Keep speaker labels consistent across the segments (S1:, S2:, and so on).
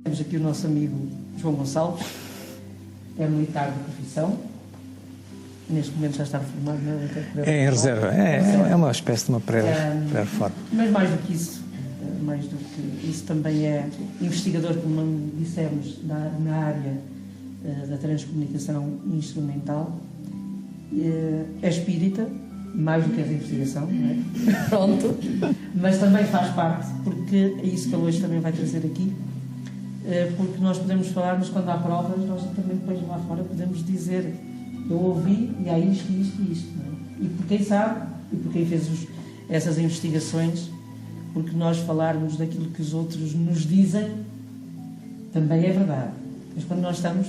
S1: Temos aqui o nosso amigo João Gonçalves, é militar de profissão, neste momento já está reformado, não é?
S2: É em reserva, é uma espécie de uma pré-reforma.
S1: Mas mais do que isso também é investigador, como dissemos, na área da transcomunicação instrumental, é espírita, mais do que a investigação, não é? Pronto, mas também faz parte, porque é isso que ele hoje também vai trazer aqui, porque nós podemos falar, mas quando há provas, nós também depois lá fora podemos dizer: eu ouvi e há isto, isto e isto. Não é? E por quem sabe, e por quem fez essas investigações, porque nós falarmos daquilo que os outros nos dizem também é verdade. Mas quando nós estamos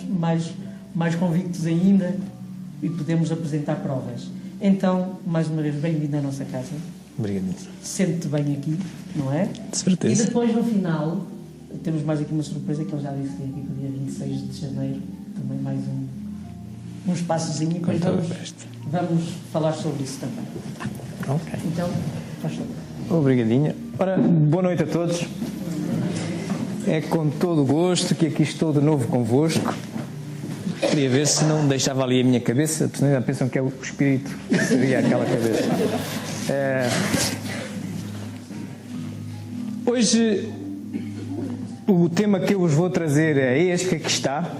S1: mais convictos ainda e podemos apresentar provas. Então, mais uma vez, bem-vindo à nossa casa.
S2: Obrigado.
S1: Sente-te bem aqui, não é?
S2: De certeza.
S1: E depois, no final, temos mais aqui uma surpresa que ele já disse aqui para o dia 26 de janeiro. Também mais um espaçozinho. E depois vamos falar sobre isso também.
S2: Ok.
S1: Então, faz favor.
S2: Obrigadinho. Ora, boa noite a todos. É com todo o gosto que aqui estou de novo convosco. Queria ver se não deixava ali a minha cabeça. A pessoa pensam que é o espírito, seria aquela cabeça. Hoje, o tema que eu vos vou trazer é este que aqui está.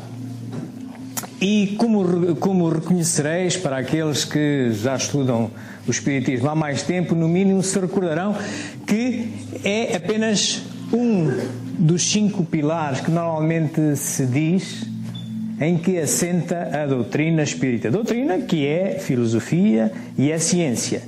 S2: E como reconhecereis, para aqueles que já estudam o Espiritismo há mais tempo, no mínimo se recordarão que é apenas um dos 5 pilares que normalmente se diz em que assenta a doutrina espírita. Doutrina que é filosofia e é ciência.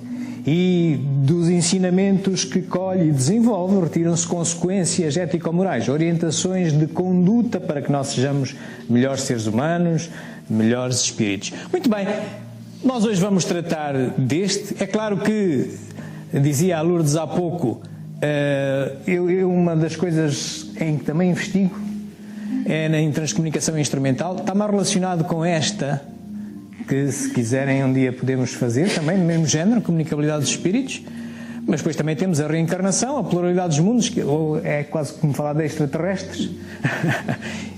S2: E dos ensinamentos que colhe e desenvolve retiram-se consequências ético-morais, orientações de conduta para que nós sejamos melhores seres humanos, melhores espíritos. Muito bem, nós hoje vamos tratar deste. É claro que, dizia a Lourdes há pouco, uma das coisas em que também investigo é na transcomunicação instrumental. Está mais relacionado com esta, que se quiserem um dia podemos fazer, também no mesmo género, comunicabilidade dos espíritos, mas depois também temos a reencarnação, a pluralidade dos mundos, ou é quase como falar de extraterrestres,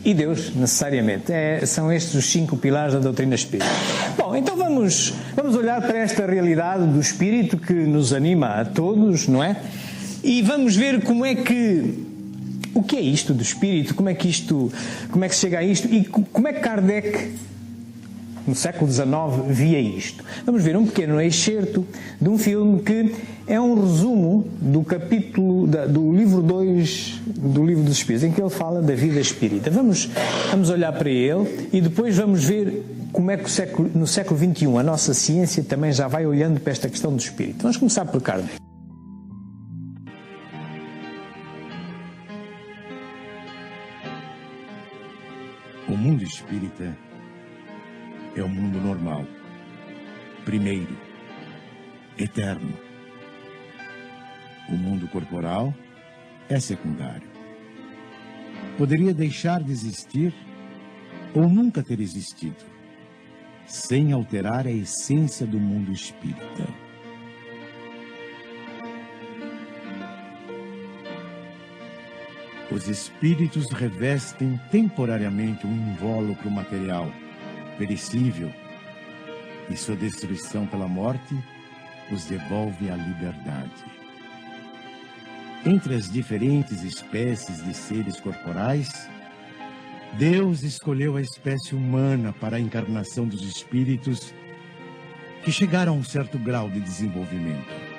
S2: e Deus, necessariamente. São estes os 5 pilares da doutrina espírita. Bom, então vamos olhar para esta realidade do espírito que nos anima a todos, não é? E vamos ver o que é isto do espírito, como é que se chega a isto, e como é que Kardec, no século XIX, via isto. Vamos ver um pequeno excerto de um filme que é um resumo do capítulo do livro 2 do Livro dos Espíritos, em que ele fala da vida espírita. Vamos olhar para ele e depois vamos ver como é que no século XXI a nossa ciência também já vai olhando para esta questão do espírito. Vamos começar por Kardec.
S3: O mundo espírita é o mundo normal, primeiro, eterno. O mundo corporal é secundário. Poderia deixar de existir ou nunca ter existido, sem alterar a essência do mundo espírita. Os espíritos revestem temporariamente um invólucro material, perecível, e sua destruição pela morte os devolve à liberdade. Entre as diferentes espécies de seres corporais, Deus escolheu a espécie humana para a encarnação dos espíritos que chegaram a um certo grau de desenvolvimento.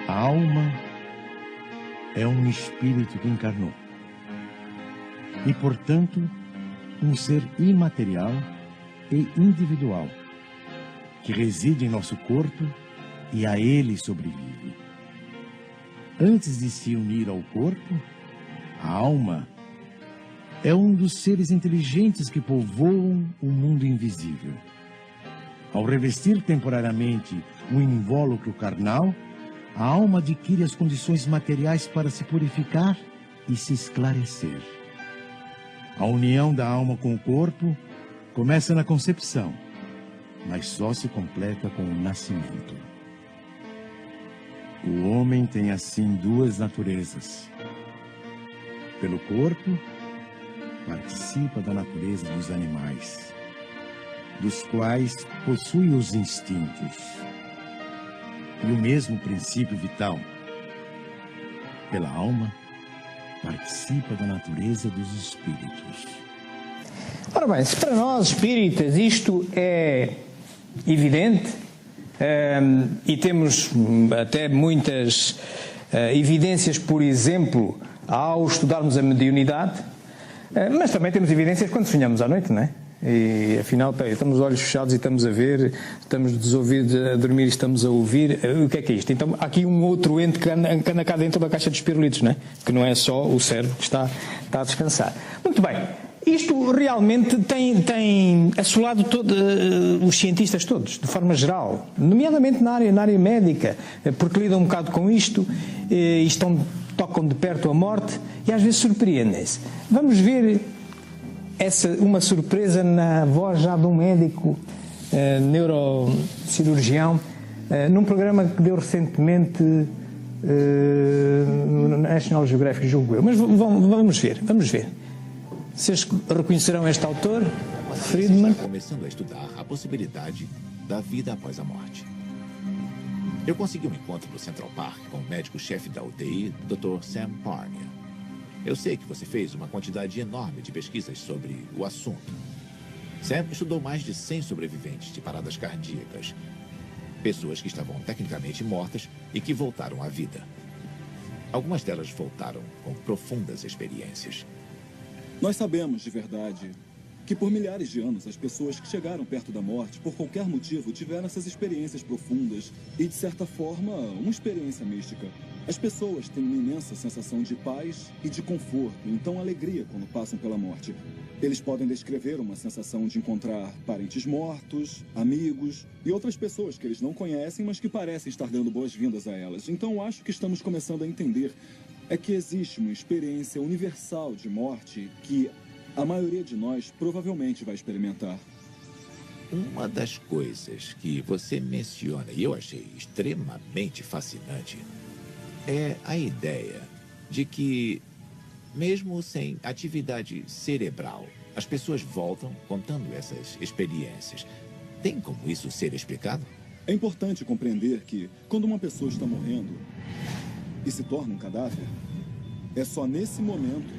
S3: A alma é um espírito que encarnou e, portanto, um ser imaterial e individual que reside em nosso corpo e a ele sobrevive. Antes de se unir ao corpo, a alma é um dos seres inteligentes que povoam o mundo invisível. Ao revestir temporariamente um invólucro carnal, a alma adquire as condições materiais para se purificar e se esclarecer. A união da alma com o corpo começa na concepção mas só se completa com o nascimento. O homem tem assim duas naturezas. Pelo corpo, participa da natureza dos animais, dos quais possui os instintos. E o mesmo princípio vital, pela alma, participa da natureza dos espíritos.
S2: Ora bem, se para nós espíritas isto é evidente, e temos até muitas evidências, por exemplo, ao estudarmos a mediunidade, mas também temos evidências quando sonhamos à noite, não é? E afinal, estamos os olhos fechados e estamos a ver, estamos desouvir a dormir e estamos a ouvir. O que é isto? Então há aqui um outro ente que anda cá dentro da caixa dos pirulitos, não é? Que não é só o cérebro que está a descansar. Muito bem. Isto realmente tem assolado os cientistas todos, de forma geral, nomeadamente na área médica, porque lidam um bocado com isto, e tocam de perto a morte e às vezes surpreendem-se. Vamos ver uma surpresa na voz já de um médico neurocirurgião, num programa que deu recentemente no National Geographic, julgo eu. Mas vamos ver. Vocês reconhecerão este autor, Friedman?
S4: Está começando a estudar a possibilidade da vida após a morte. Eu consegui um encontro no Central Park com o médico-chefe da UTI, Dr. Sam Parnia. Eu sei que você fez uma quantidade enorme de pesquisas sobre o assunto. Sam estudou mais de 100 sobreviventes de paradas cardíacas. Pessoas que estavam tecnicamente mortas e que voltaram à vida. Algumas delas voltaram com profundas experiências.
S5: Nós sabemos, de verdade, que por milhares de anos as pessoas que chegaram perto da morte, por qualquer motivo, tiveram essas experiências profundas e, de certa forma, uma experiência mística. As pessoas têm uma imensa sensação de paz e de conforto, então alegria quando passam pela morte. Eles podem descrever uma sensação de encontrar parentes mortos, amigos e outras pessoas que eles não conhecem, mas que parecem estar dando boas-vindas a elas. Então, acho que estamos começando a entender que existe uma experiência universal de morte que a maioria de nós provavelmente vai experimentar.
S4: Uma das coisas que você menciona, e eu achei extremamente fascinante, é a ideia de que, mesmo sem atividade cerebral, as pessoas voltam contando essas experiências. Tem como isso ser explicado?
S5: É importante compreender que, quando uma pessoa está morrendo e se torna um cadáver, é só nesse momento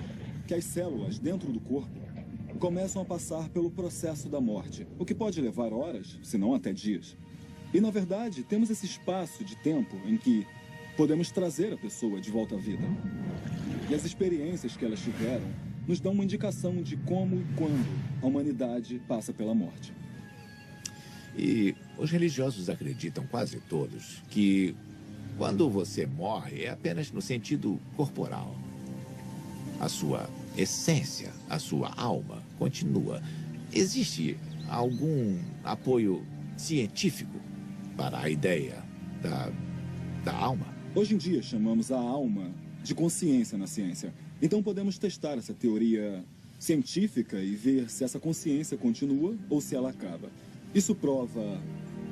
S5: que as células dentro do corpo começam a passar pelo processo da morte, o que pode levar horas, se não até dias. E, na verdade, temos esse espaço de tempo em que podemos trazer a pessoa de volta à vida. E as experiências que elas tiveram nos dão uma indicação de como e quando a humanidade passa pela morte.
S4: E os religiosos acreditam, quase todos, que quando você morre é apenas no sentido corporal. A sua essência, a sua alma continua. Existe algum apoio científico para a ideia da alma?
S5: Hoje em dia chamamos a alma de consciência na ciência. Então podemos testar essa teoria científica e ver se essa consciência continua ou se ela acaba. Isso prova,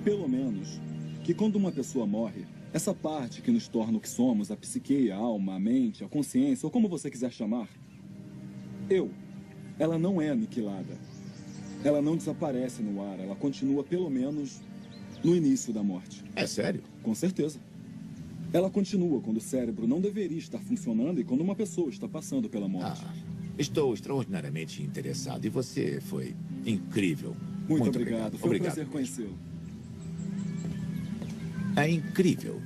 S5: pelo menos, que quando uma pessoa morre, essa parte que nos torna o que somos, a psique, a alma, a mente, a consciência, ou como você quiser chamar, ela não é aniquilada. Ela não desaparece no ar, ela continua pelo menos no início da morte.
S4: É sério?
S5: Com certeza. Ela continua quando o cérebro não deveria estar funcionando e quando uma pessoa está passando pela morte.
S4: Estou extraordinariamente interessado e você foi incrível.
S5: Muito obrigado. Foi um prazer conhecê-lo.
S4: É incrível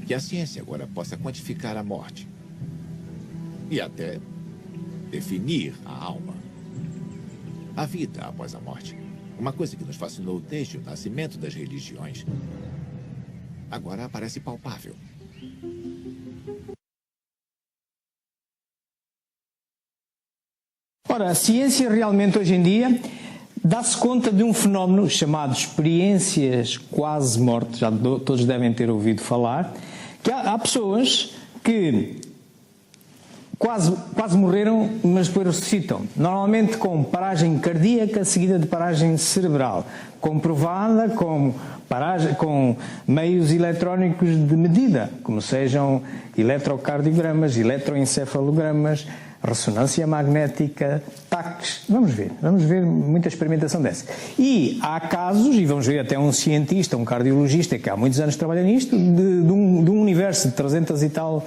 S4: que a ciência agora possa quantificar a morte e até definir a alma. A vida após a morte. Uma coisa que nos fascinou desde o nascimento das religiões. Agora parece palpável.
S2: Ora, a ciência realmente hoje em dia dá-se conta de um fenómeno chamado experiências quase mortes, já todos devem ter ouvido falar, que há pessoas que quase morreram, mas depois ressuscitam. Normalmente com paragem cardíaca seguida de paragem cerebral, comprovada com meios eletrónicos de medida, como sejam eletrocardiogramas, eletroencefalogramas, ressonância magnética, TACs. Vamos ver muita experimentação dessa. E há casos, e vamos ver até um cientista, um cardiologista, que há muitos anos trabalha nisto, de um universo de 300 e tal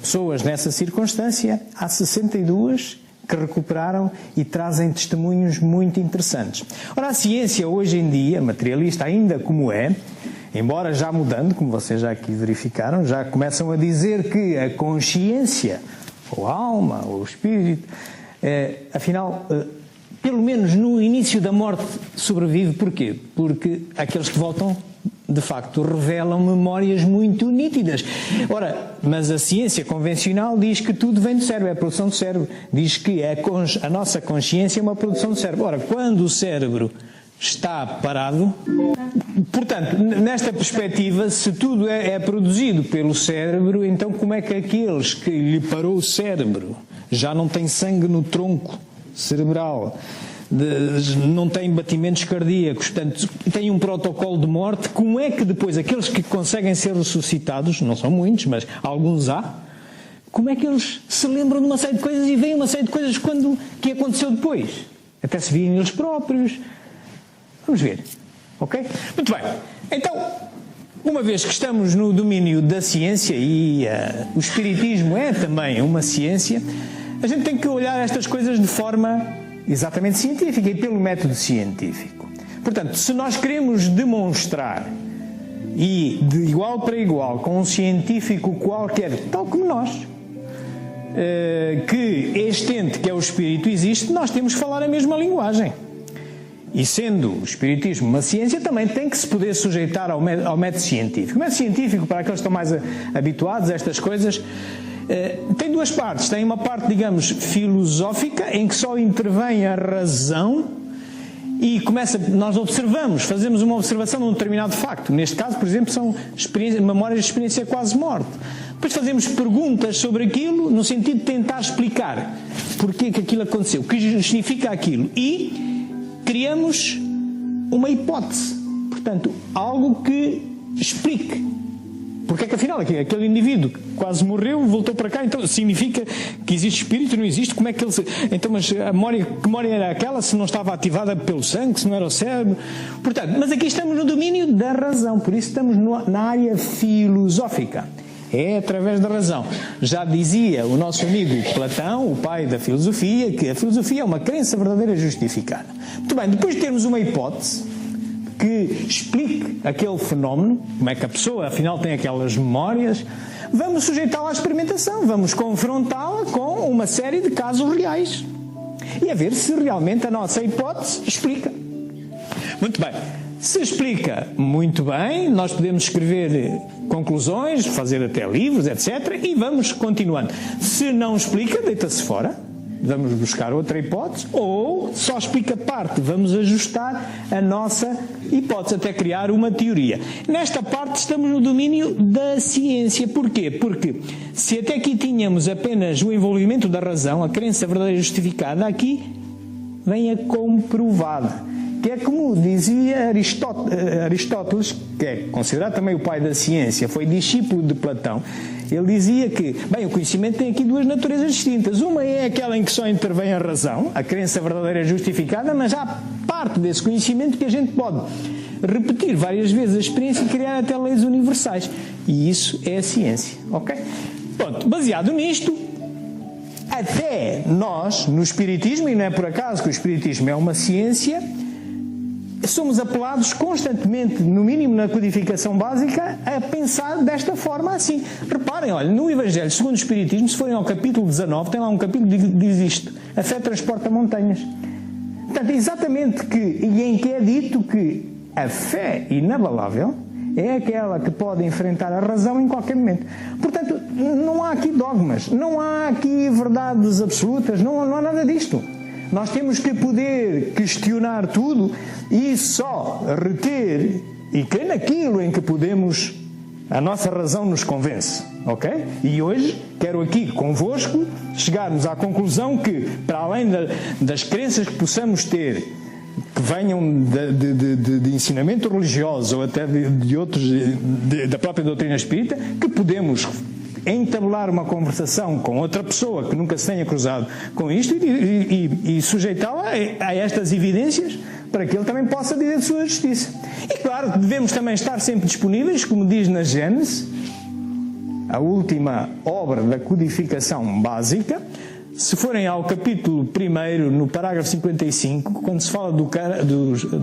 S2: pessoas nessa circunstância, há 62 que recuperaram e trazem testemunhos muito interessantes. Ora, a ciência hoje em dia, materialista ainda como é, embora já mudando, como vocês já aqui verificaram, já começam a dizer que a consciência, ou a alma, ou o espírito, afinal, pelo menos no início da morte sobrevive. Porquê? Porque aqueles que voltam, de facto, revelam memórias muito nítidas. Ora, mas a ciência convencional diz que tudo vem do cérebro, é a produção do cérebro. Diz que a nossa consciência é uma produção do cérebro. Ora, quando o cérebro está parado, portanto, nesta perspectiva, se tudo é produzido pelo cérebro, então como é que aqueles que lhe parou o cérebro já não têm sangue no tronco cerebral, não têm batimentos cardíacos, portanto, têm um protocolo de morte, como é que depois aqueles que conseguem ser ressuscitados, não são muitos, mas alguns há, como é que eles se lembram de uma série de coisas e veem uma série de coisas que aconteceu depois? Até se veem eles próprios. Vamos ver, ok? Muito bem, então, uma vez que estamos no domínio da ciência e o espiritismo é também uma ciência, a gente tem que olhar estas coisas de forma exatamente científica e pelo método científico. Portanto, se nós queremos demonstrar, e de igual para igual, com um científico qualquer, tal como nós, que este ente que é o espírito existe, nós temos que falar a mesma linguagem. E sendo o espiritismo uma ciência, também tem que se poder sujeitar ao método científico. O método científico, para aqueles que estão mais habituados a estas coisas, tem duas partes. Tem uma parte, digamos, filosófica, em que só intervém a razão e nós fazemos uma observação de um determinado facto. Neste caso, por exemplo, são memórias de experiência quase morte. Depois fazemos perguntas sobre aquilo, no sentido de tentar explicar porque que aquilo aconteceu, o que justifica aquilo. E criamos uma hipótese, portanto, algo que explique porque é que afinal aquele indivíduo que quase morreu voltou para cá, então significa que existe espírito, não existe? Como é que ele então, mas que memória era aquela se não estava ativada pelo sangue, se não era o cérebro? Portanto, mas aqui estamos no domínio da razão, por isso estamos na área filosófica. É através da razão. Já dizia o nosso amigo Platão, o pai da filosofia, que a filosofia é uma crença verdadeira justificada. Muito bem, depois de termos uma hipótese que explique aquele fenómeno, como é que a pessoa afinal tem aquelas memórias, vamos sujeitá-la à experimentação, vamos confrontá-la com uma série de casos reais e a ver se realmente a nossa hipótese explica. Muito bem. Se explica muito bem, nós podemos escrever conclusões, fazer até livros, etc. E vamos continuando. Se não explica, deita-se fora. Vamos buscar outra hipótese. Ou só explica parte. Vamos ajustar a nossa hipótese até criar uma teoria. Nesta parte estamos no domínio da ciência. Porquê? Porque se até aqui tínhamos apenas o envolvimento da razão, a crença verdadeira justificada, aqui vem a comprovada. Que é como dizia Aristóteles, que é considerado também o pai da ciência, foi discípulo de Platão. Ele dizia que, bem, o conhecimento tem aqui duas naturezas distintas. Uma é aquela em que só intervém a razão, a crença verdadeira justificada, mas há parte desse conhecimento que a gente pode repetir várias vezes a experiência e criar até leis universais. E isso é a ciência, ok? Pronto, baseado nisto, até nós, no Espiritismo, e não é por acaso que o Espiritismo é uma ciência, somos apelados constantemente, no mínimo na codificação básica, a pensar desta forma assim. Reparem, olha, no Evangelho segundo o Espiritismo, se forem ao capítulo 19, tem lá um capítulo que diz isto: a fé transporta montanhas. Portanto, exatamente em que é dito que a fé inabalável é aquela que pode enfrentar a razão em qualquer momento. Portanto, não há aqui dogmas, não há aqui verdades absolutas, não há nada disto. Nós temos que poder questionar tudo e só reter e crer naquilo em que podemos A nossa razão nos convence, ok? E hoje quero aqui convosco chegarmos à conclusão que, para além das crenças que possamos ter, que venham de ensinamento religioso ou até de outros, da própria doutrina espírita, que podemos entabular uma conversação com outra pessoa que nunca se tenha cruzado com isto e sujeitá-la a estas evidências para que ele também possa dizer de sua justiça. E claro, devemos também estar sempre disponíveis, como diz na Gênesis, a última obra da codificação básica. Se forem ao capítulo 1, no parágrafo 55, quando se fala do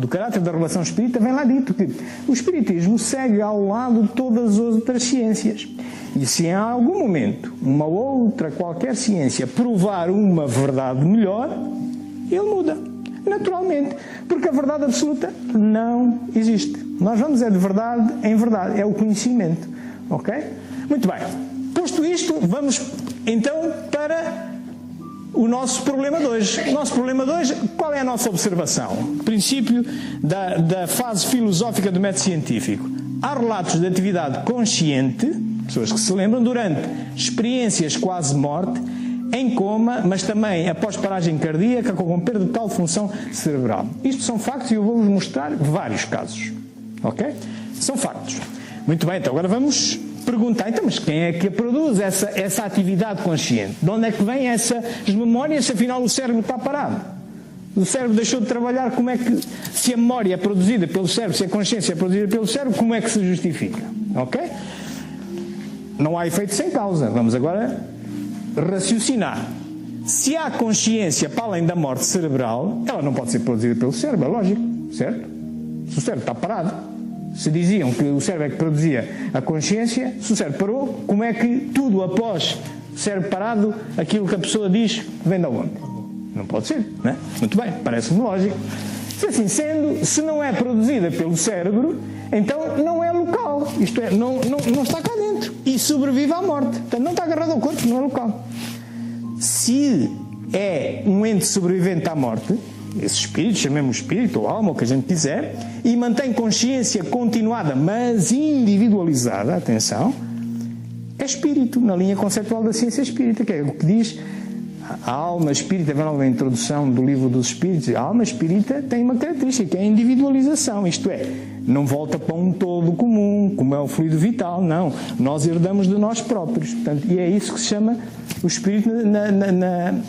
S2: caráter da revelação espírita, vem lá dito que o espiritismo segue ao lado de todas as outras ciências. E se em algum momento uma outra qualquer ciência provar uma verdade melhor, ele muda, naturalmente, porque a verdade absoluta não existe. Nós vamos de verdade em verdade, é o conhecimento, ok? Muito bem, posto isto, vamos então para o nosso problema de hoje. O nosso problema de hoje, qual é a nossa observação? Princípio da fase filosófica do método científico. Há relatos de atividade consciente, pessoas que se lembram, durante experiências quase morte, em coma, mas também após paragem cardíaca com perda de tal função cerebral. Isto são factos e eu vou-vos mostrar vários casos. Ok? São factos. Muito bem, então agora vamos perguntar, então, mas quem é que produz essa atividade consciente? De onde é que vêm essas memórias se afinal o cérebro está parado? O cérebro deixou de trabalhar, como é que, se a memória é produzida pelo cérebro, se a consciência é produzida pelo cérebro, como é que se justifica? Ok? Não há efeito sem causa. Vamos agora raciocinar. Se há consciência para além da morte cerebral, ela não pode ser produzida pelo cérebro, é lógico, certo? Se o cérebro está parado, se diziam que o cérebro é que produzia a consciência, se o cérebro parou, como é que tudo após o cérebro parado, aquilo que a pessoa diz, vem de onde? Não pode ser, não é? Muito bem, parece-me lógico. Se assim sendo, se não é produzida pelo cérebro, então não é local, isto é, não está cá dentro e sobrevive à morte. Portanto, não está agarrado ao corpo, não é local. Se é um ente sobrevivente à morte, esse espírito, chamemos espírito ou alma, ou o que a gente quiser, e mantém consciência continuada, mas individualizada, atenção, é espírito, na linha conceptual da ciência espírita, que é o que diz a alma espírita, vem logo na introdução do livro dos espíritos, a alma espírita tem uma característica, que é a individualização, isto é, não volta para um todo comum, como é o fluido vital, não, nós herdamos de nós próprios, portanto, e é isso que se chama o espírito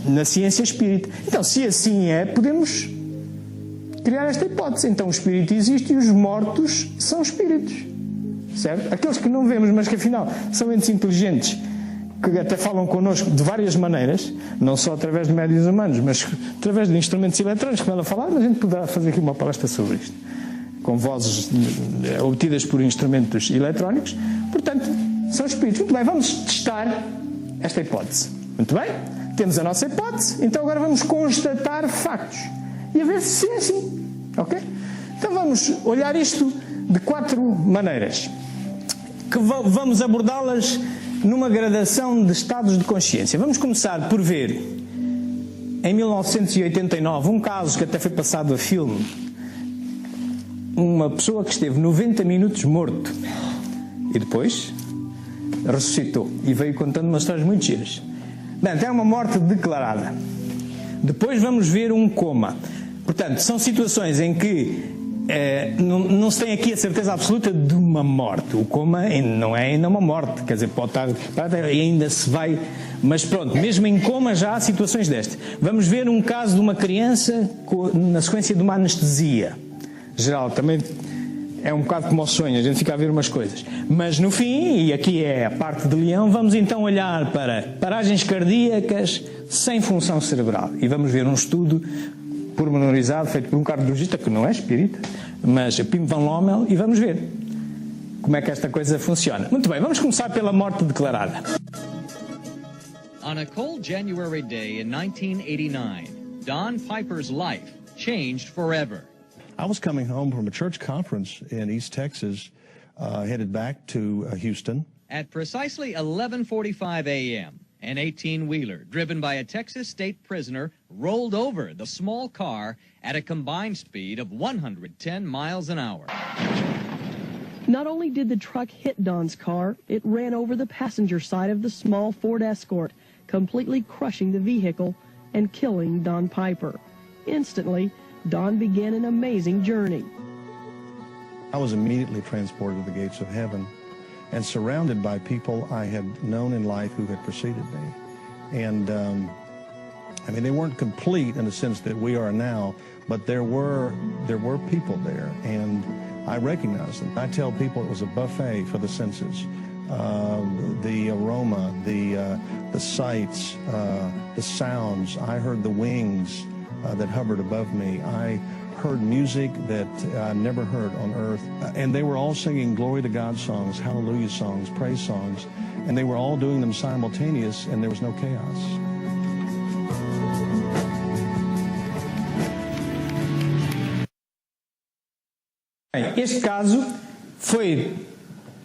S2: na ciência espírita. Então, se assim é, podemos criar esta hipótese, então o espírito existe e os mortos são espíritos, certo? Aqueles que não vemos, mas que afinal são entes inteligentes, que até falam connosco de várias maneiras, não só através de médios humanos, mas através de instrumentos eletrónicos, como ela falava, a gente poderá fazer aqui uma palestra sobre isto, com vozes obtidas por instrumentos eletrónicos, portanto, são espíritos. Muito bem, vamos testar esta hipótese. Muito bem? Temos a nossa hipótese, então agora vamos constatar factos e a ver se é assim, ok? Então vamos olhar isto de 4 maneiras, que vamos abordá-las numa gradação de estados de consciência. Vamos começar por ver, em 1989, um caso que até foi passado a filme, uma pessoa que esteve 90 minutos morto e depois ressuscitou e veio contando umas histórias muito giras. Bem, é uma morte declarada. Depois vamos ver um coma. Portanto, são situações em que não se tem aqui a certeza absoluta de uma morte. O coma não é ainda uma morte, quer dizer, pode estar, ainda se vai, mas pronto, mesmo em coma já há situações destas. Vamos ver um caso de uma criança na sequência de uma anestesia geral, também é um bocado como o sonho, a gente fica a ver umas coisas. Mas no fim, e aqui é a parte de leão, vamos então olhar para paragens cardíacas sem função cerebral. E vamos ver um estudo pormenorizado, feito por um cardiologista, que não é espírita, mas Pim Van Lommel, e vamos ver como é que esta coisa funciona. Muito bem, vamos começar pela morte declarada.
S6: On a cold January day in 1989, Don Piper's life changed forever.
S7: I was coming home from a church conference in East Texas, headed back to Houston.
S6: At precisely 11:45 a.m., an 18-wheeler driven by a Texas state prisoner rolled over the small car at a combined speed of 110 miles an hour.
S8: Not only did the truck hit Don's car, it ran over the passenger side of the small Ford Escort, completely crushing the vehicle and killing Don Piper. Instantly, Don began an amazing journey.
S7: I was immediately transported to the gates of heaven and surrounded by people I had known in life who had preceded me. And I mean, they weren't complete in the sense that we are now, but there were people there, and I recognized them. I tell people it was a buffet for the senses. The aroma, the sights, the sounds. I heard the wings that hovered above me. I heard music that I never heard on earth. And they were all singing glory to God songs, hallelujah songs, praise songs, and they were all doing them simultaneous, and there was no chaos.
S2: Este caso foi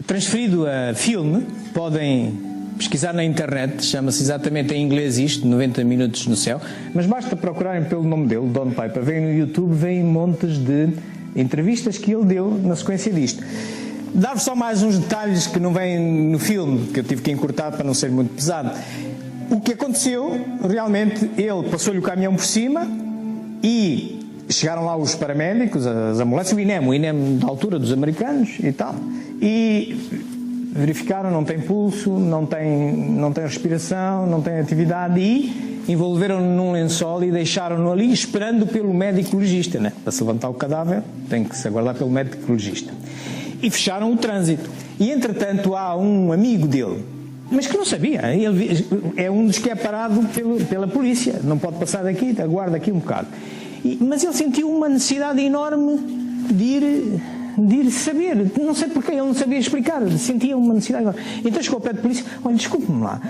S2: transferido a filme, podem pesquisar na internet, chama-se exatamente em inglês isto, 90 Minutos no Céu, mas basta procurarem pelo nome dele, Don Piper, vem no YouTube, vem montes de entrevistas que ele deu na sequência disto. Dar-vos só mais uns detalhes que não vêm no filme, que eu tive que encurtar para não ser muito pesado. O que aconteceu, realmente, ele passou-lhe o caminhão por cima e chegaram lá os paramédicos, as ambulâncias, o INEM da altura dos americanos e tal, e verificaram, não tem pulso, não tem respiração, não tem atividade, e envolveram-no num lençol e deixaram-no ali esperando pelo médico legista, né? Para se levantar o cadáver tem que se aguardar pelo médico legista. E fecharam o trânsito. E entretanto há um amigo dele, mas que não sabia, ele é um dos que é parado pela polícia, não pode passar daqui, aguarda aqui um bocado. Mas ele sentiu uma necessidade enorme de ir saber, não sei porque, ele não sabia explicar, sentia uma necessidade enorme. Então chegou ao pé de polícia, olha, desculpe-me lá,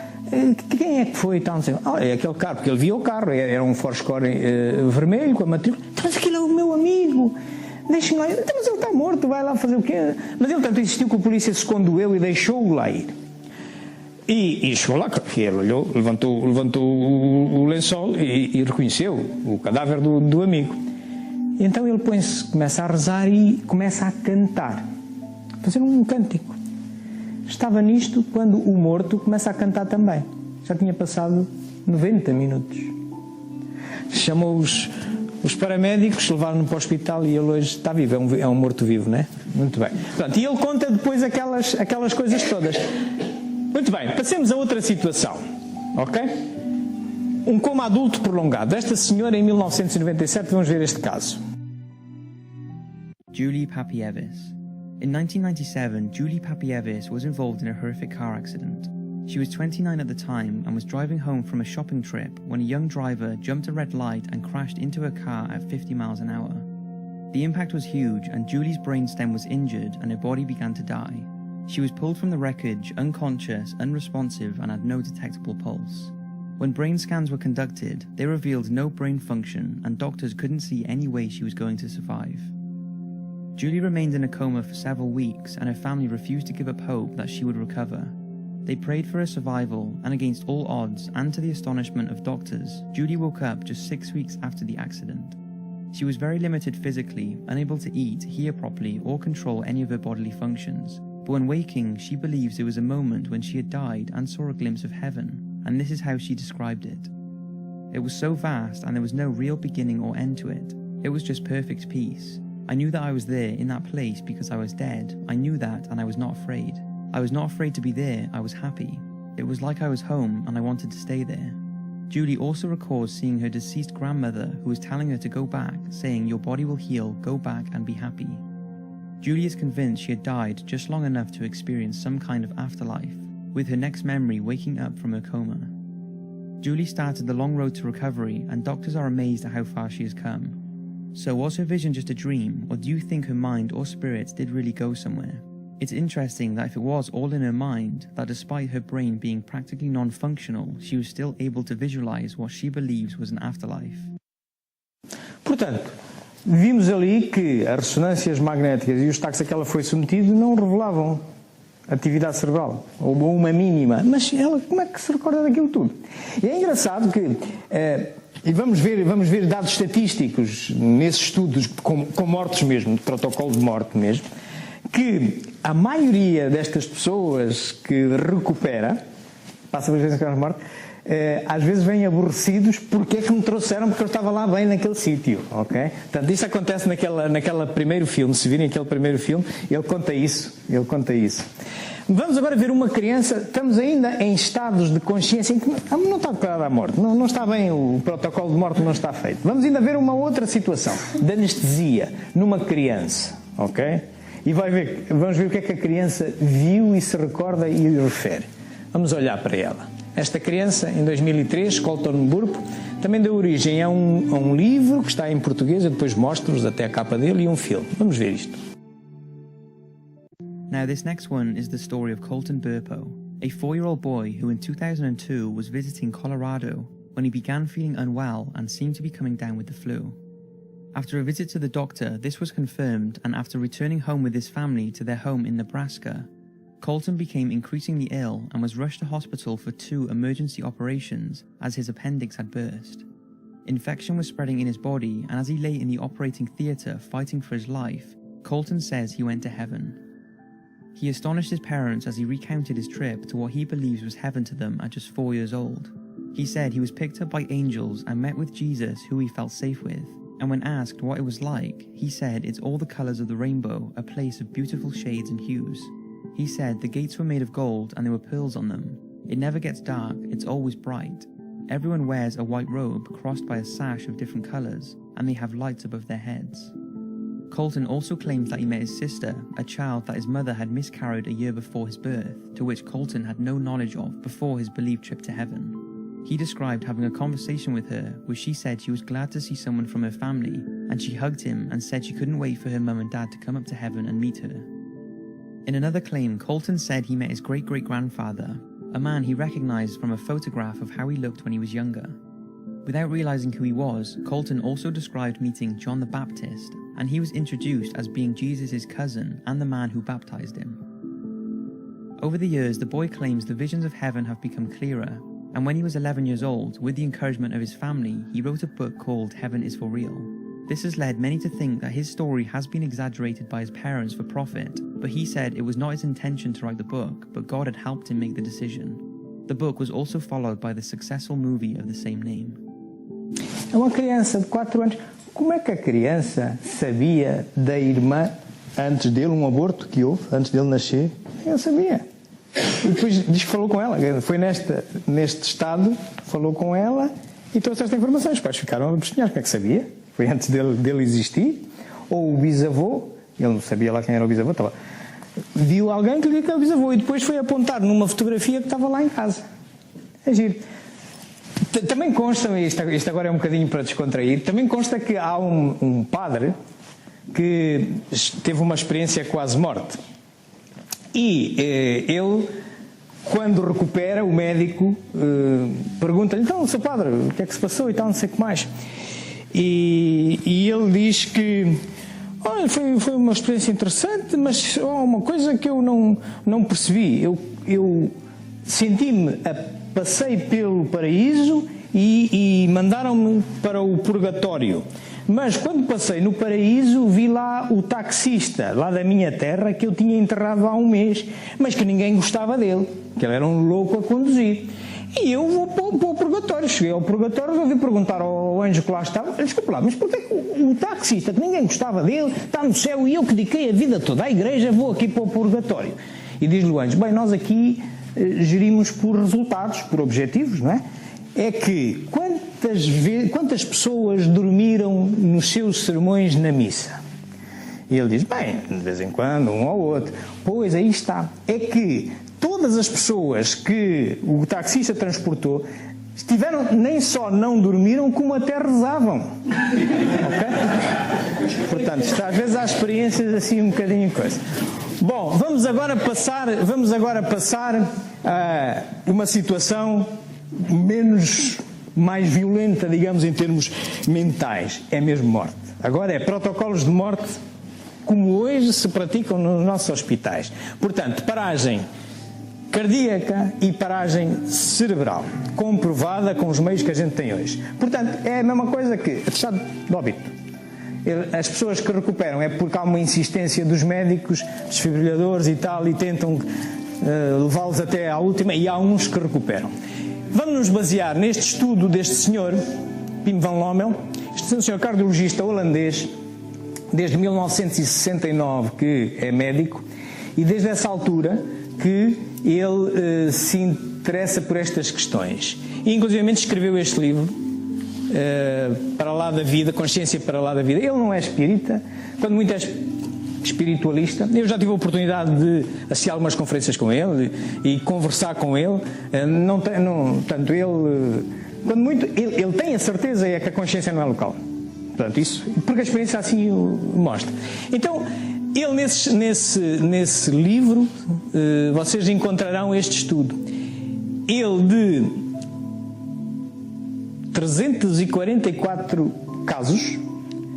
S2: quem é que foi e tal, não sei. É aquele carro, porque ele via o carro, era um Ford Escort vermelho com a matrícula, mas aquele é o meu amigo, deixe-me lá ir. Então, mas ele está morto, vai lá fazer o quê? Mas ele tanto insistiu que a polícia se condoeu e deixou-o lá ir. E chegou lá, que ele olhou, levantou o lençol e reconheceu o cadáver do amigo. E então ele começa a rezar e começa a cantar, fazer um cântico. Estava nisto quando o morto começa a cantar também. Já tinha passado 90 minutos. Chamou os paramédicos, levaram-no para o hospital e ele hoje está vivo, é um morto-vivo, não é? Muito bem. Portanto, e ele conta depois aquelas coisas todas. Muito bem, passemos a outra situação, ok? Um coma adulto prolongado. Esta senhora em 1997, vamos ver este caso.
S9: Julie Papievis. In 1997, Julie Papievis was involved in a horrific car accident. She was 29 at the time and was driving home from a shopping trip when a young driver jumped a red light and crashed into her car at 50 miles an hour. The impact was huge and Julie's brainstem was injured and her body began to die. She was pulled from the wreckage, unconscious, unresponsive, and had no detectable pulse. When brain scans were conducted, they revealed no brain function, and doctors couldn't see any way she was going to survive. Julie remained in a coma for several weeks, and her family refused to give up hope that she would recover. They prayed for her survival, and against all odds, and to the astonishment of doctors, Julie woke up just 6 weeks after the accident. She was very limited physically, unable to eat, hear properly, or control any of her bodily functions. But when waking, she believes it was a moment when she had died and saw a glimpse of heaven, and this is how she described it. It was so vast and there was no real beginning or end to it. It was just perfect peace. I knew that I was there in that place because I was dead. I knew that and I was not afraid. I was not afraid to be there, I was happy. It was like I was home and I wanted to stay there. Julie also recalls seeing her deceased grandmother who was telling her to go back, saying, "Your body will heal, go back and be happy." Julie is convinced she had died just long enough to experience some kind of afterlife, with her next memory waking up from her coma. Julie started the long road to recovery, and doctors are amazed at how far she has come. So was her vision just a dream, or do you think her mind or spirits did really go somewhere? It's interesting that if it was all in her mind, that despite her brain being practically non-functional, she was still able to visualize what she believes was an afterlife.
S2: Portanto, vimos ali que as ressonâncias magnéticas e os ataques a que ela foi submetida não revelavam atividade cerebral, ou uma mínima, mas ela como é que se recorda daquilo tudo? E é engraçado que, e vamos ver dados estatísticos nesses estudos com mortes mesmo, de protocolo de morte mesmo, que a maioria destas pessoas que recupera, passa por vezes a morte, às vezes vêm aborrecidos porque é que me trouxeram, porque eu estava lá bem naquele sítio, ok? Portanto, isso acontece naquele primeiro filme. Se virem aquele primeiro filme, ele conta isso. Vamos agora ver uma criança. Estamos ainda em estados de consciência em que não está declarada a morte, não está bem, o protocolo de morte não está feito. Vamos ainda ver uma outra situação de anestesia numa criança, ok? E vamos ver o que é que a criança viu e se recorda e refere. Vamos olhar para ela. Esta criança, em 2003, Colton Burpo, também deu origem a um livro que está em português, eu depois mostro-vos até a capa dele, e um filme. Vamos ver isto.
S9: Now this next one is the story of Colton Burpo, a 4-year-old boy who in 2002 was visiting Colorado when he began feeling unwell and seemed to be coming down with the flu. After a visit to the doctor, this was confirmed, and after returning home with his family to their home in Nebraska, Colton became increasingly ill and was rushed to hospital for 2 emergency operations as his appendix had burst. Infection was spreading in his body, and as he lay in the operating theatre fighting for his life, Colton says he went to heaven. He astonished his parents as he recounted his trip to what he believes was heaven to them at just 4 years old. He said he was picked up by angels and met with Jesus, who he felt safe with, and when asked what it was like, he said it's all the colours of the rainbow, a place of beautiful shades and hues. He said the gates were made of gold and there were pearls on them. It never gets dark, it's always bright. Everyone wears a white robe crossed by a sash of different colours, and they have lights above their heads. Colton also claims that he met his sister, a child that his mother had miscarried a year before his birth, to which Colton had no knowledge of before his believed trip to heaven. He described having a conversation with her where she said she was glad to see someone from her family, and she hugged him and said she couldn't wait for her mum and dad to come up to heaven and meet her. In another claim, Colton said he met his great-great-grandfather, a man he recognised from a photograph of how he looked when he was younger. Without realising who he was, Colton also described meeting John the Baptist, and he was introduced as being Jesus' cousin and the man who baptised him. Over the years, the boy claims the visions of heaven have become clearer, and when he was 11 years old, with the encouragement of his family, he wrote a book called Heaven is for Real. This has led many to think that his story has been exaggerated by his parents for profit, but he said it was not his intention to write the book, but God had helped him make the decision. The book was also followed by the successful movie of the same name.
S2: É uma criança de 4 anos. Como é que a criança sabia da irmã antes dele, um aborto que houve, antes dele nascer? Ele sabia. E depois diz que falou com ela. Foi neste estado, falou com ela e trouxe esta informação. Os pais ficaram a questionar como é que sabia. Foi antes dele existir. Ou o bisavô, ele não sabia lá quem era o bisavô, viu alguém que lhe disse que era o bisavô e depois foi apontar numa fotografia que estava lá em casa. É giro. Também consta, isto agora é um bocadinho para descontrair, também consta que há um padre que teve uma experiência quase morte. E ele, quando recupera, o médico pergunta-lhe, então, seu padre, o que é que se passou e tal, não sei o que mais. E ele diz que, olha, foi uma experiência interessante, mas uma coisa que eu não percebi. Eu senti-me, passei pelo paraíso e mandaram-me para o purgatório. Mas quando passei no paraíso, vi lá o taxista, lá da minha terra, que eu tinha enterrado há um mês, mas que ninguém gostava dele, que ele era um louco a conduzir. E eu vou para o purgatório. Cheguei ao purgatório, resolvi perguntar ao anjo que lá estava, desculpa lá, mas porquê que o taxista, que ninguém gostava dele, está no céu e eu que dediquei a vida toda à igreja, vou aqui para o purgatório? E diz-lhe o anjo, bem, nós aqui gerimos por resultados, por objetivos, não é? É que quantas pessoas dormiram nos seus sermões na missa? E ele diz, bem, de vez em quando, um ou outro. Pois, aí está. É que todas as pessoas que o taxista transportou nem só não dormiram, como até rezavam. Ok? Portanto, às vezes há experiências assim um bocadinho coisa. Bom, vamos agora passar a uma situação mais violenta, digamos, em termos mentais. É mesmo morte. Agora é protocolos de morte como hoje se praticam nos nossos hospitais. Portanto, paragem cardíaca e paragem cerebral, comprovada com os meios que a gente tem hoje. Portanto, é a mesma coisa que atestado de óbito. As pessoas que recuperam é porque há uma insistência dos médicos, desfibrilhadores e tal, e tentam levá-los até à última, e há uns que recuperam. Vamos nos basear neste estudo deste senhor, Pim van Lommel. Este é um senhor cardiologista holandês, desde 1969 que é médico, e desde essa altura que ele se interessa por estas questões. E inclusivamente escreveu este livro, Para lá da vida, Consciência para lá da vida. Ele não é espírita, quando muito é espiritualista. Eu já tive a oportunidade de assistir algumas conferências com ele e conversar com ele. Tanto ele, quando muito, ele tem a certeza é que a consciência não é local. Portanto, isso, porque a experiência assim o mostra. Então, ele nesse livro, vocês encontrarão este estudo. Ele de 344 casos,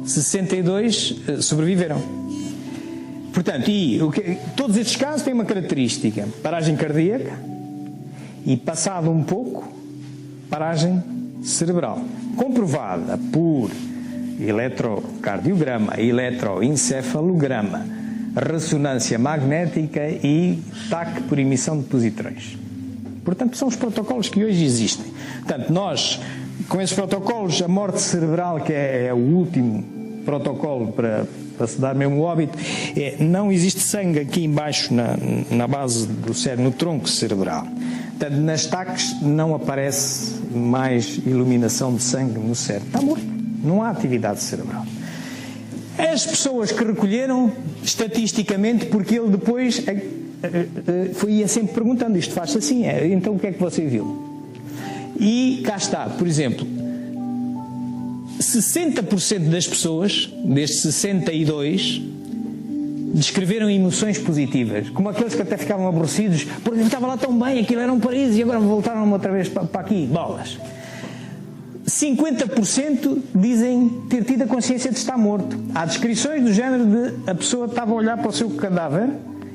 S2: 62 sobreviveram. Portanto, todos estes casos têm uma característica: paragem cardíaca e, passado um pouco, paragem cerebral, comprovada por eletrocardiograma, eletroencefalograma, ressonância magnética e TAC por emissão de positrões. Portanto, são os protocolos que hoje existem. Portanto, nós, com esses protocolos, a morte cerebral, que é o último protocolo para se dar mesmo o óbito, não existe sangue aqui embaixo na base do cérebro, no tronco cerebral. Portanto, nas TACs não aparece mais iluminação de sangue no cérebro. Está morto. Não há atividade cerebral. As pessoas que recolheram, estatisticamente, porque ele depois ia sempre perguntando, isto faz-se assim, então o que é que você viu? E cá está, por exemplo, 60% das pessoas, destes 62, descreveram emoções positivas, como aqueles que até ficavam aborrecidos, porque estava lá tão bem, aquilo era um paraíso e agora voltaram outra vez para aqui, bolas. 50% dizem ter tido a consciência de estar morto. Há descrições do género de a pessoa estava a olhar para o seu cadáver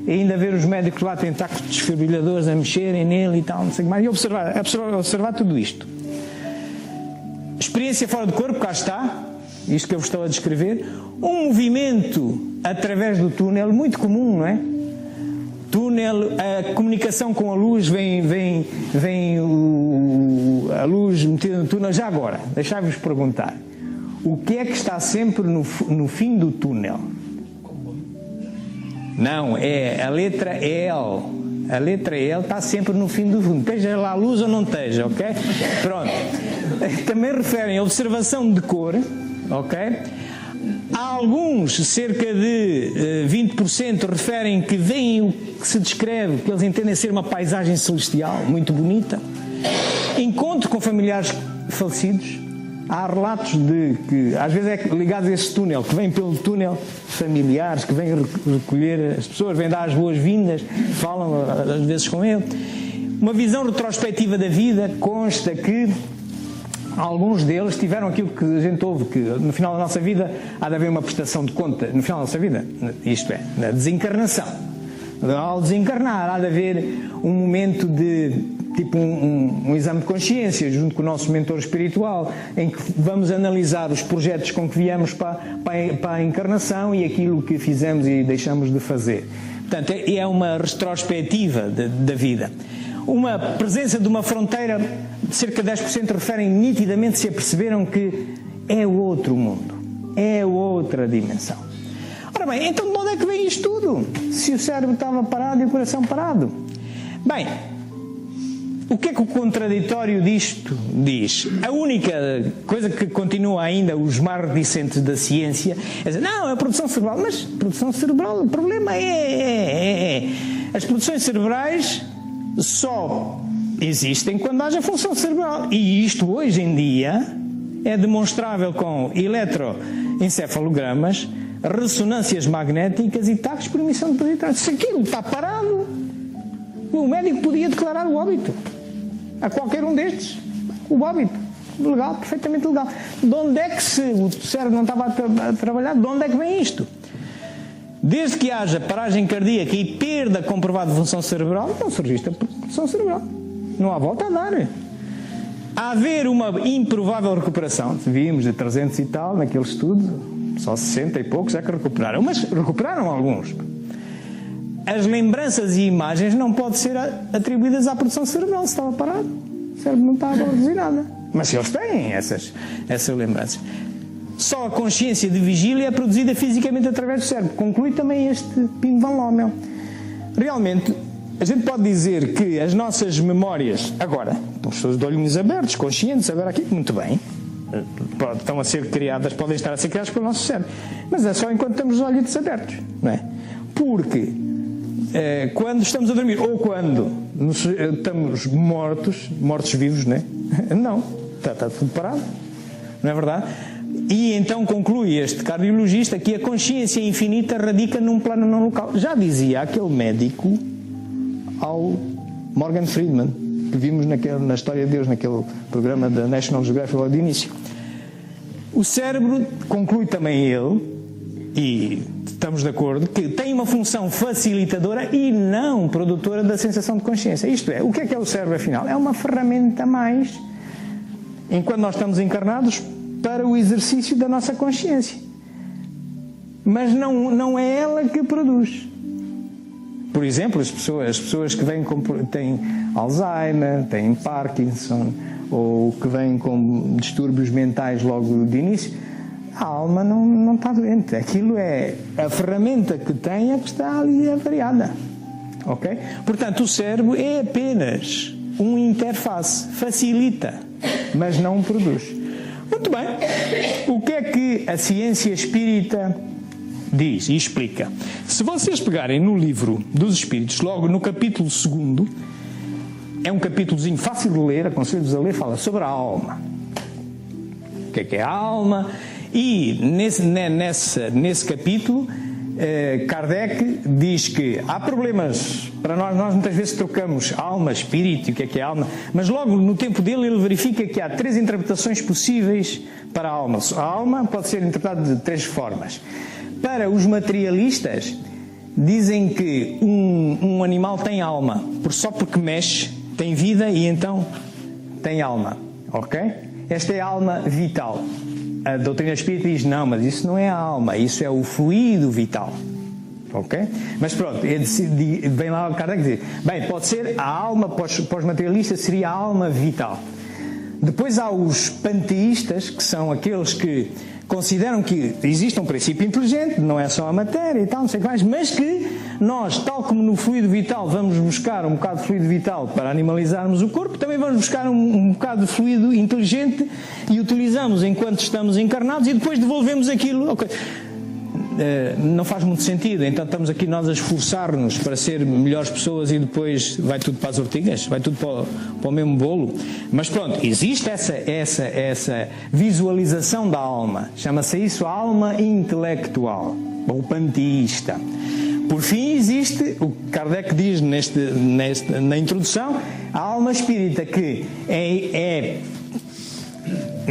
S2: e ainda ver os médicos lá tentar com os desfibrilhadores a mexerem nele e tal, não sei o que mais, e observar tudo isto. Experiência fora do corpo, cá está, isto que eu vos estou a descrever. Um movimento através do túnel, muito comum, não é? Túnel, a comunicação com a luz, vem a luz metida no túnel. Já agora, deixai-vos perguntar, o que é que está sempre no fim do túnel? Não, é a letra L. A letra L está sempre no fim do túnel, esteja lá a luz ou não esteja, ok? Pronto. Também referem a observação de cor, ok? Há alguns, cerca de 20%, referem que veem o que se descreve, que eles entendem ser uma paisagem celestial muito bonita. Encontro com familiares falecidos. Há relatos de que, às vezes, é ligados a esse túnel, que vêm pelo túnel familiares, que vêm recolher as pessoas, vêm dar as boas-vindas, falam às vezes com ele. Uma visão retrospectiva da vida, consta que alguns deles tiveram aquilo que a gente ouve, que no final da nossa vida há de haver uma prestação de conta, no final da nossa vida, isto é, na desencarnação. Ao desencarnar há de haver um momento de, tipo um exame de consciência junto com o nosso mentor espiritual, em que vamos analisar os projetos com que viemos para a encarnação e aquilo que fizemos e deixamos de fazer. Portanto, é uma retrospectiva da vida. Uma presença de uma fronteira, cerca de 10% referem nitidamente, se aperceberam que é outro mundo, é outra dimensão. Ora bem, então de onde é que vem isto tudo? Se o cérebro estava parado e o coração parado. Bem, o que é que o contraditório disto diz? A única coisa que continua ainda os mais reticentes da ciência é dizer, não, é a produção cerebral. Mas produção cerebral, o problema as produções cerebrais só existem quando haja função cerebral. E isto hoje em dia é demonstrável com eletroencefalogramas, ressonâncias magnéticas e taques por emissão de positrões. Se aquilo está parado, o médico podia declarar o óbito a qualquer um destes. O óbito. Legal, perfeitamente legal. De onde é que, se o cérebro não estava a trabalhar, de onde é que vem isto? Desde que haja paragem cardíaca e perda comprovada de função cerebral, não se registra função cerebral. Não há volta a dar. A haver uma improvável recuperação, vimos de 300 e tal naquele estudo, Só 60 e poucos é que recuperaram, mas recuperaram alguns. As lembranças e imagens não podem ser atribuídas à produção cerebral, se estava parado. O cérebro não estava a produzir nada. Mas eles têm essas lembranças. Só a consciência de vigília é produzida fisicamente através do cérebro. Conclui também este Pim Van Lommel. Realmente, a gente pode dizer que as nossas memórias, agora, pessoas de olhinhos abertos, conscientes, agora aqui, muito bem, estão a ser criadas, podem estar a ser criadas pelo nosso cérebro. Mas é só enquanto estamos os olhos abertos, não é? Porque quando estamos a dormir, ou quando estamos mortos-vivos, não é? Não, está tudo parado, não é verdade? E então conclui este cardiologista que a consciência infinita radica num plano não local. Já dizia aquele médico ao Morgan Freeman, que vimos na História de Deus, naquele programa da National Geographic logo de início. O cérebro, conclui também ele, e estamos de acordo, que tem uma função facilitadora e não produtora da sensação de consciência. Isto é, o que é o cérebro afinal? É uma ferramenta a mais, enquanto nós estamos encarnados, para o exercício da nossa consciência. Mas não é ela que produz. Por exemplo, as pessoas que têm Alzheimer, têm Parkinson, ou que vêm com distúrbios mentais logo de início, a alma não está doente. Aquilo é a ferramenta que tem, que está ali avariada. Ok? Portanto, o cérebro é apenas uma interface, facilita, mas não produz. Muito bem. O que é que a ciência espírita diz e explica? Se vocês pegarem no livro dos Espíritos, logo no capítulo 2, é um capítulozinho fácil de ler, aconselho-vos a ler, fala sobre a alma. O que é a alma? E nesse capítulo, Kardec diz que há problemas para nós muitas vezes trocamos alma, espírito, o que é alma, mas logo no tempo dele ele verifica que há 3 interpretações possíveis para a alma. A alma pode ser interpretada de 3 formas. Para os materialistas, dizem que um animal tem alma, só porque mexe, tem vida e então tem alma. Ok? Esta é a alma vital. A doutrina espírita diz, não, mas isso não é a alma, isso é o fluido vital. Ok? Mas pronto, vem lá o Kardec dizer, bem, pode ser a alma, para os materialistas seria a alma vital. Depois há os panteístas, que são aqueles que consideram que existe um princípio inteligente, não é só a matéria e tal, não sei o que mais, mas que nós, tal como no fluido vital, vamos buscar um bocado de fluido vital para animalizarmos o corpo, também vamos buscar um bocado de fluido inteligente e utilizamos enquanto estamos encarnados e depois devolvemos aquilo. Okay. Não faz muito sentido, então estamos aqui nós a esforçar-nos para ser melhores pessoas e depois vai tudo para as ortigas, vai tudo para o mesmo bolo. Mas pronto, existe essa visualização da alma, chama-se isso a alma intelectual, ou panteísta. Por fim existe, o que Kardec diz na introdução, a alma espírita, que é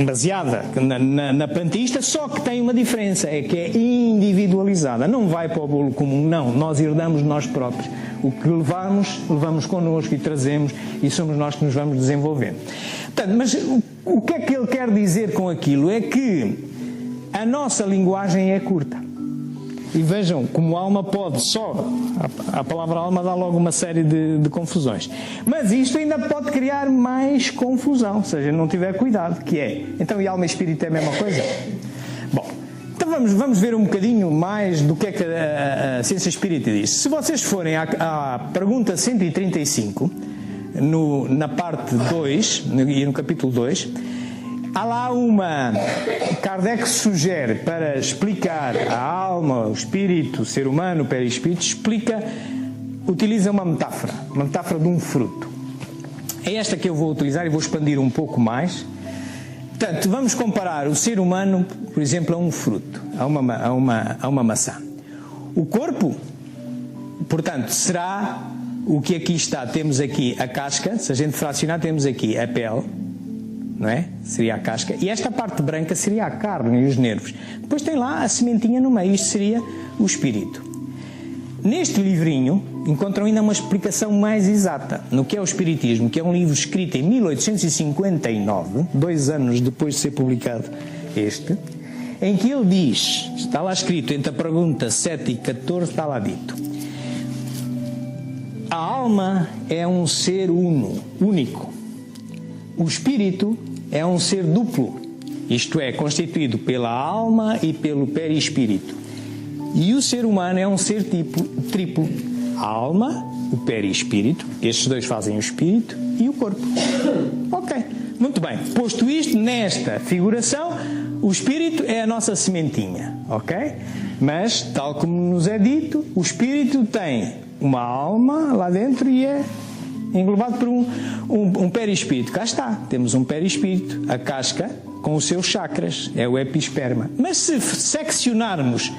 S2: baseada na panteísta, só que tem uma diferença, é que é individualizada, não vai para o bolo comum, não, nós herdamos nós próprios, o que levamos connosco e trazemos, e somos nós que nos vamos desenvolvendo. Portanto, mas o que é que ele quer dizer com aquilo? É que a nossa linguagem é curta. E vejam como a alma pode só, a palavra alma dá logo uma série de confusões. Mas isto ainda pode criar mais confusão, se a gente não tiver cuidado, que é, então e alma e espírito é a mesma coisa? Bom, então vamos ver um bocadinho mais do que é que a ciência espírita diz. Se vocês forem à pergunta 135, na parte 2, e no capítulo 2, há lá Kardec sugere, para explicar a alma, o espírito, o ser humano, o perispírito, utiliza uma metáfora de um fruto. É esta que eu vou utilizar e vou expandir um pouco mais. Portanto, vamos comparar o ser humano, por exemplo, a um fruto, a uma maçã. O corpo, portanto, será o que aqui está. Temos aqui a casca, se a gente fracionar, temos aqui a pele, não é? Seria a casca. E esta parte branca seria a carne e os nervos. Depois tem lá a sementinha no meio. Isto seria o espírito. Neste livrinho encontram ainda uma explicação mais exata no que é o espiritismo, que é um livro escrito em 1859, 2 anos depois de ser publicado este, em que ele diz, está lá escrito entre a pergunta 7 e 14, está lá dito: a alma é um ser único. O espírito é um ser duplo, isto é, constituído pela alma e pelo perispírito. E o ser humano é um ser triplo. A alma, o perispírito, estes dois fazem o espírito e o corpo. Ok, muito bem. Posto isto, nesta figuração, o espírito é a nossa sementinha, ok? Mas, tal como nos é dito, o espírito tem uma alma lá dentro e é englobado por um perispírito. Cá está, temos um perispírito, a casca com os seus chakras, é o episperma. Mas se seccionarmos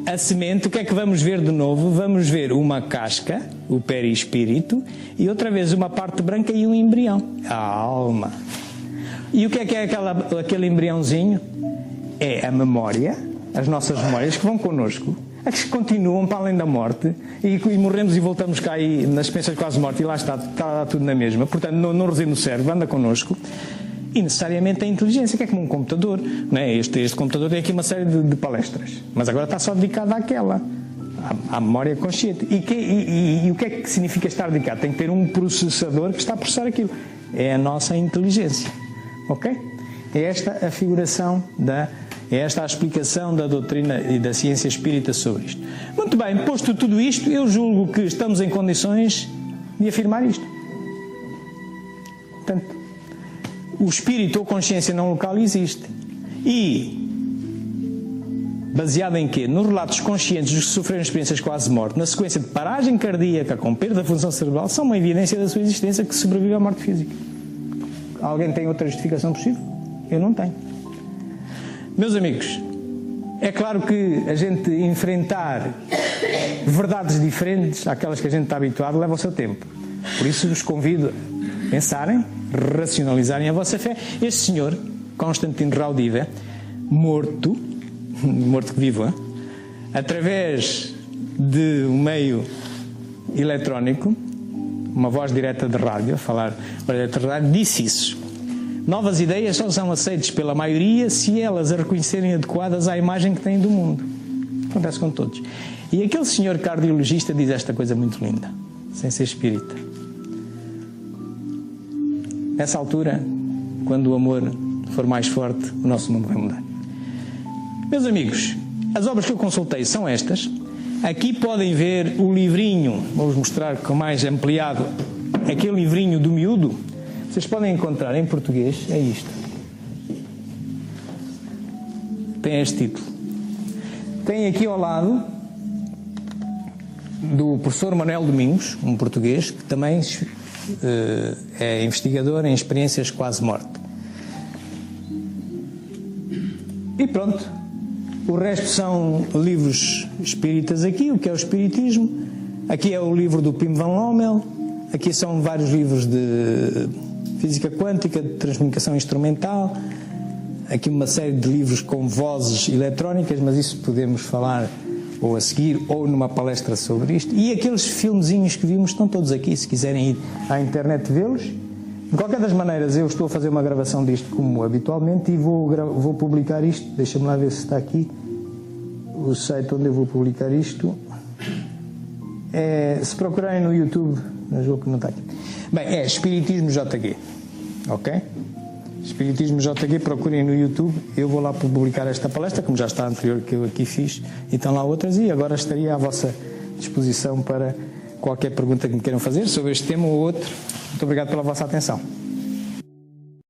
S2: a semente, o que é que vamos ver de novo? Vamos ver uma casca, o perispírito, e outra vez uma parte branca e um embrião, a alma. E o que é aquele embriãozinho? É a memória, as nossas memórias que vão connosco, as que continuam para além da morte, e morremos e voltamos cá aí nas experiências de quase morte, e lá está tudo na mesma. Portanto, não reside no cérebro, anda connosco. E necessariamente a inteligência, que é como um computador, não é? Este computador tem aqui uma série de palestras, mas agora está só dedicado àquela, à memória consciente. E o que é que significa estar dedicado? Tem que ter um processador que está a processar aquilo. É a nossa inteligência. Ok? É esta a figuração é esta a explicação da doutrina e da ciência espírita sobre isto. Muito bem, posto tudo isto, eu julgo que estamos em condições de afirmar isto. Portanto, o espírito ou consciência não local existe. E, baseado em quê? Nos relatos conscientes dos que sofreram experiências quase morte, na sequência de paragem cardíaca com perda da função cerebral, são uma evidência da sua existência que sobrevive à morte física. Alguém tem outra justificação possível? Eu não tenho. Meus amigos, é claro que a gente enfrentar verdades diferentes àquelas que a gente está habituado leva o seu tempo. Por isso vos convido a pensarem, racionalizarem a vossa fé. Este senhor, Constantino Raudive, morto que vivo, através de um meio eletrónico, uma voz direta de rádio, a falar direta de rádio, disse isso: novas ideias só são aceitas pela maioria se elas a reconhecerem adequadas à imagem que têm do mundo. Acontece com todos. E aquele senhor cardiologista diz esta coisa muito linda, sem ser espírita. Nessa altura, quando o amor for mais forte, o nosso mundo vai mudar. Meus amigos, as obras que eu consultei são estas. Aqui podem ver o livrinho, vou-vos mostrar com mais ampliado, aquele livrinho do miúdo. Vocês podem encontrar em português, é isto. Tem este título. Tem aqui ao lado do professor Manuel Domingos, um português, que também é investigador em experiências quase morte. E pronto. O resto são livros espíritas aqui, o que é o espiritismo. Aqui é o livro do Pim Van Lommel. Aqui são vários livros de física quântica, de transcomunicação instrumental. Aqui uma série de livros com vozes eletrónicas, mas isso podemos falar ou a seguir, ou numa palestra sobre isto. E aqueles filmezinhos que vimos estão todos aqui, se quiserem ir à internet vê-los. De qualquer das maneiras, eu estou a fazer uma gravação disto como habitualmente e vou publicar isto. Deixa-me lá ver se está aqui o site onde eu vou publicar isto. Se procurarem no YouTube, mas vou que não está aqui. Bem, é Espiritismo JG, ok? Espiritismo JG, procurem no YouTube. Eu vou lá publicar esta palestra, como já está a anterior que eu aqui fiz, e estão lá outras, e agora estaria à vossa disposição para qualquer pergunta que me queiram fazer sobre este tema ou outro. Muito obrigado pela vossa atenção.